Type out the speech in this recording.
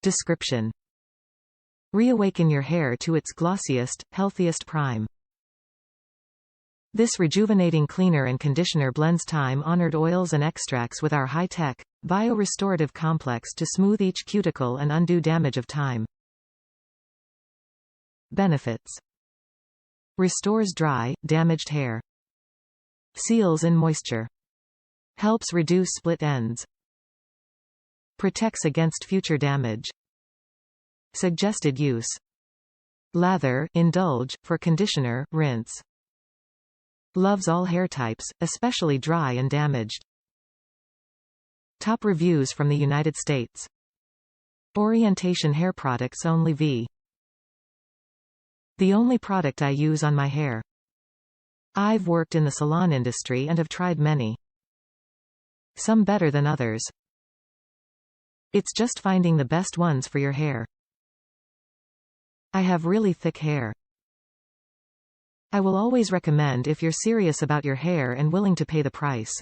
Description: Reawaken your hair to its glossiest, healthiest prime. This rejuvenating cleaner and conditioner blends time-honored oils and extracts with our high-tech, bio-restorative complex to smooth each cuticle and undo damage of time. Benefits: restores dry, damaged hair. Seals in moisture. Helps reduce split ends. Protects against future damage. Suggested use: lather, indulge, for conditioner, rinse. Loves all hair types, especially dry and damaged. Top reviews from the United States. Orientation hair products Onlyv. The only product I use on my hair. I've worked in the salon industry and have tried many. Some better than others. It's just finding the best ones for your hair. I have really thick hair. I will always recommend if you're serious about your hair and willing to pay the price.